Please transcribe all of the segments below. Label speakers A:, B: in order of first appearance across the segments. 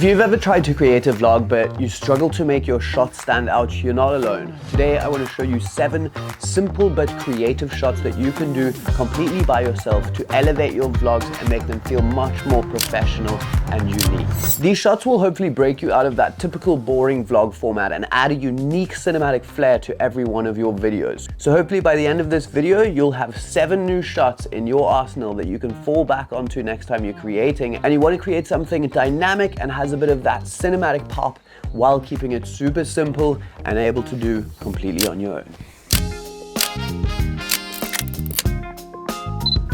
A: If you've ever tried to create a vlog but you struggle to make your shots stand out, you're not alone. Today I want to show you 7 simple but creative shots that you can do completely by yourself to elevate your vlogs and make them feel much more professional and unique. These shots will hopefully break you out of that typical boring vlog format and add a unique cinematic flair to every one of your videos. So hopefully by the end of this video, you'll have 7 new shots in your arsenal that you can fall back onto next time you're creating, and you want to create something dynamic and has a bit of that cinematic pop while keeping it super simple and able to do completely on your own.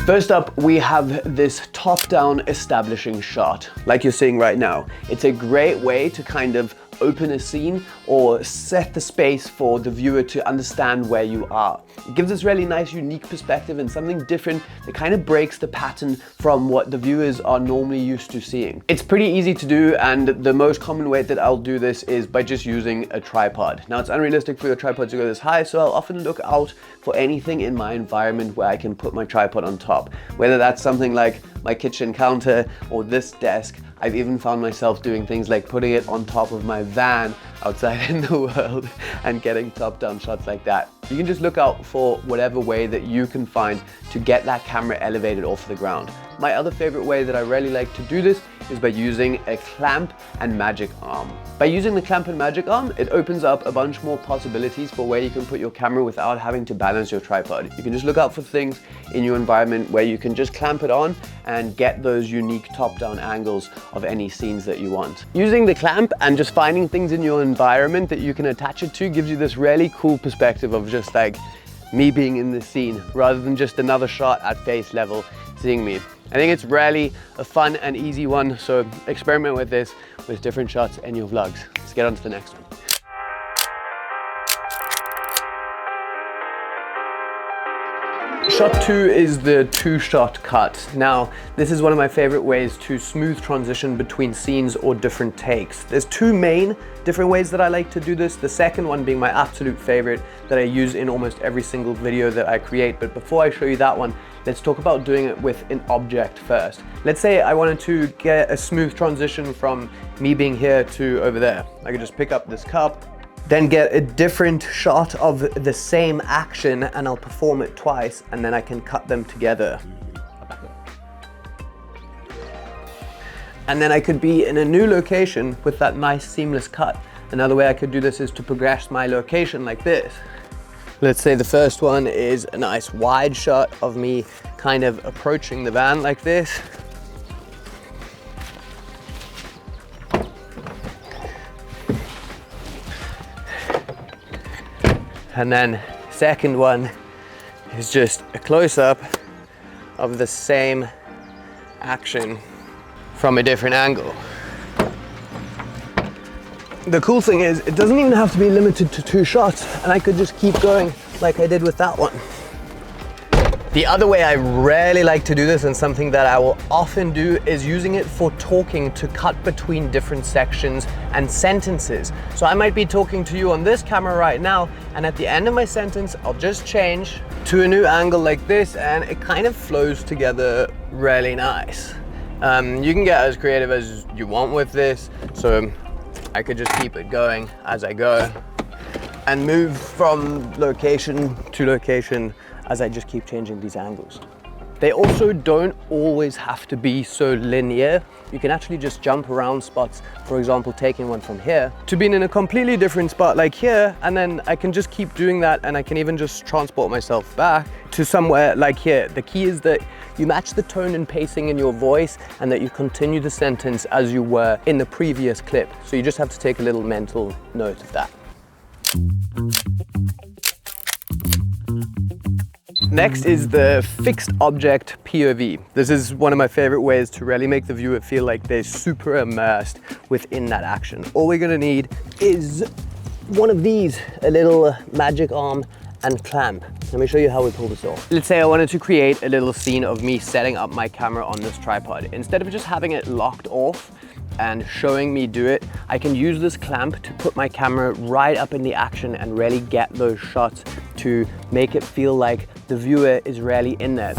A: First up, we have this top-down establishing shot, like you're seeing right now. It's a great way to kind of open a scene or set the space for the viewer to understand where you are. It gives us really nice, unique perspective and something different that kind of breaks the pattern from what the viewers are normally used to seeing. It's pretty easy to do, and the most common way that I'll do this is by just using a tripod. Now, it's unrealistic for your tripod to go this high, so I'll often look out for anything in my environment where I can put my tripod on top. Whether that's something like my kitchen counter or this desk. I've even found myself doing things like putting it on top of my van outside in the world and getting top-down shots like that. You can just look out for whatever way that you can find to get that camera elevated off the ground. My other favorite way that I really like to do this is by using a clamp and magic arm. By using the clamp and magic arm, it opens up a bunch more possibilities for where you can put your camera without having to balance your tripod. You can just look out for things in your environment where you can just clamp it on and get those unique top-down angles of any scenes that you want. Using the clamp and just finding things in your environment that you can attach it to gives you this really cool perspective of just like me being in the scene rather than just another shot at face level seeing me. I think it's really a fun and easy one, so experiment with this with different shots in your vlogs. Let's get on to the next one. Shot 2 is the 2-shot cut. Now, this is one of my favorite ways to smooth transition between scenes or different takes. There's 2 main different ways that I like to do this. The second one being my absolute favorite that I use in almost every single video that I create. But before I show you that one, let's talk about doing it with an object first. Let's say I wanted to get a smooth transition from me being here to over there. I could just pick up this cup, then get a different shot of the same action, and I'll perform it twice, and then I can cut them together. And then I could be in a new location with that nice seamless cut. Another way I could do this is to progress my location like this. Let's say the first one is a nice wide shot of me kind of approaching the van like this. And then second one is just a close-up of the same action from a different angle. The cool thing is it doesn't even have to be limited to 2 shots, and I could just keep going like I did with that one. The other way I really like to do this, and something that I will often do, is using it for talking to cut between different sections and sentences. So I might be talking to you on this camera right now, and at the end of my sentence, I'll just change to a new angle like this, and it kind of flows together really nice. You can get as creative as you want with this. So I could just keep it going as I go and move from location to location as I just keep changing these angles. They also don't always have to be so linear. You can actually just jump around spots, for example, taking one from here to being in a completely different spot like here, and then I can just keep doing that, and I can even just transport myself back to somewhere like here. The key is that you match the tone and pacing in your voice and that you continue the sentence as you were in the previous clip. So you just have to take a little mental note of that. Next is the fixed object POV. This is one of my favorite ways to really make the viewer feel like they're super immersed within that action. All we're gonna need is one of these, a little magic arm and clamp. Let me show you how we pull this off. Let's say I wanted to create a little scene of me setting up my camera on this tripod. Instead of just having it locked off and showing me do it, I can use this clamp to put my camera right up in the action and really get those shots to make it feel like the viewer is really in there.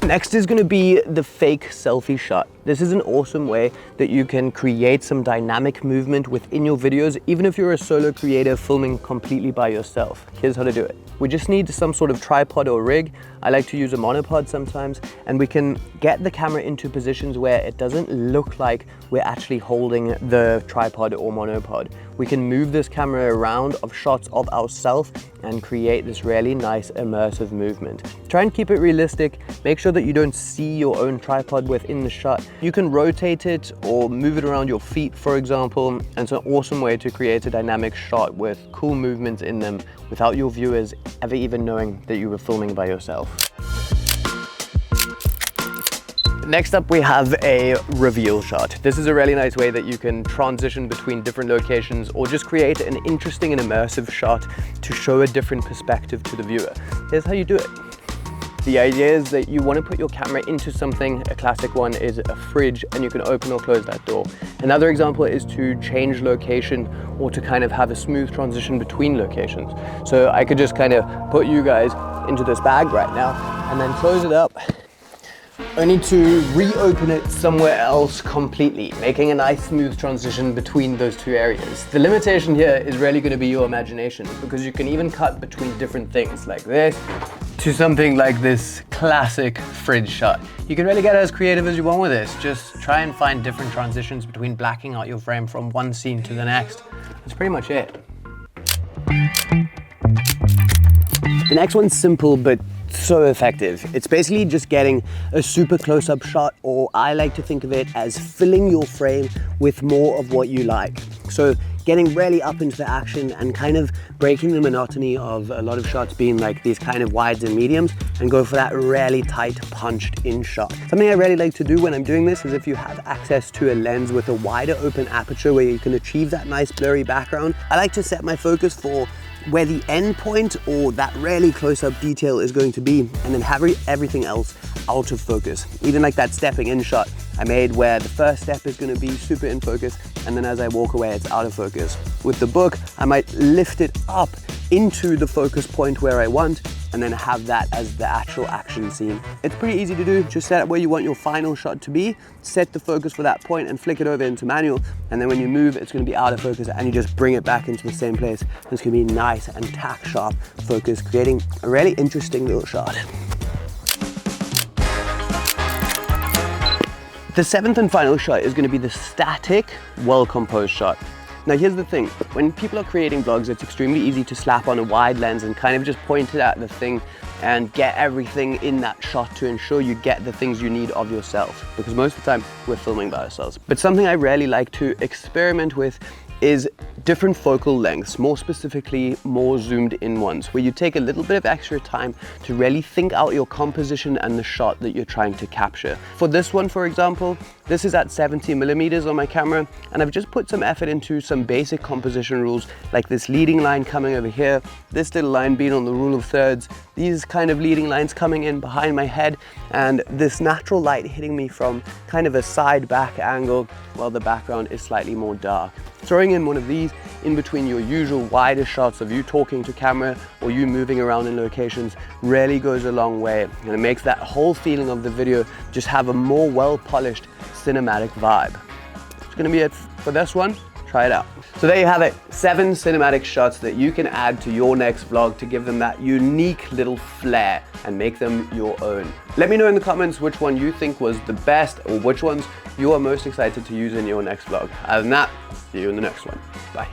A: Next is going to be the fake selfie shot. This is an awesome way that you can create some dynamic movement within your videos, even if you're a solo creator filming completely by yourself. Here's how to do it. We just need some sort of tripod or rig. I like to use a monopod sometimes, and we can get the camera into positions where it doesn't look like we're actually holding the tripod or monopod. We can move this camera around of shots of ourselves and create this really nice immersive movement. Try and keep it realistic. Make sure that you don't see your own tripod within the shot. You can rotate it or move it around your feet, for example, and it's an awesome way to create a dynamic shot with cool movements in them without your viewers ever even knowing that you were filming by yourself. Next up, we have a reveal shot. This is a really nice way that you can transition between different locations or just create an interesting and immersive shot to show a different perspective to the viewer. Here's how you do it. The idea is that you want to put your camera into something. A classic one is a fridge, and you can open or close that door. Another example is to change location or to kind of have a smooth transition between locations. So I could just kind of put you guys into this bag right now and then close it up, only to reopen it somewhere else completely, making a nice smooth transition between those two areas. The limitation here is really going to be your imagination, because you can even cut between different things like this to something like this classic fridge shot. You can really get as creative as you want with this. Just try and find different transitions between blacking out your frame from one scene to the next. That's pretty much it. The next one's simple, but so effective. It's basically just getting a super close-up shot, or I like to think of it as filling your frame with more of what you like. So getting really up into the action and kind of breaking the monotony of a lot of shots being like these kind of wides and mediums, and go for that really tight punched in shot. Something I really like to do when I'm doing this is if you have access to a lens with a wider open aperture where you can achieve that nice blurry background, I like to set my focus for where the end point or that really close-up detail is going to be, and then have everything else out of focus. Even like that stepping in shot I made where the first step is going to be super in focus, and then as I walk away it's out of focus. With the book, I might lift it up into the focus point where I want, and then have that as the actual action scene. It's pretty easy to do. Just set up where you want your final shot to be, set the focus for that point and flick it over into manual, and then when you move it's going to be out of focus and you just bring it back into the same place. It's going to be nice and tack sharp focus, creating a really interesting little shot. The seventh and final shot is going to be the static, well-composed shot. Now here's the thing, when people are creating vlogs, it's extremely easy to slap on a wide lens and kind of just point it at the thing and get everything in that shot to ensure you get the things you need of yourself, because most of the time we're filming by ourselves. But something I really like to experiment with is different focal lengths, more specifically more zoomed in ones, where you take a little bit of extra time to really think out your composition and the shot that you're trying to capture. For this one, for example, this is at 70mm on my camera, and I've just put some effort into some basic composition rules, like this leading line coming over here, this little line being on the rule of thirds, these kind of leading lines coming in behind my head, and this natural light hitting me from kind of a side back angle while the background is slightly more dark. Throwing in one of these in between your usual wider shots of you talking to camera or you moving around in locations really goes a long way, and it makes that whole feeling of the video just have a more well-polished cinematic vibe. It's gonna be it for this one. Try it out. So there you have it, 7 cinematic shots that you can add to your next vlog to give them that unique little flair and make them your own. Let me know in the comments which one you think was the best, or which ones you are most excited to use in your next vlog. Other than that, see you in the next one. Bye.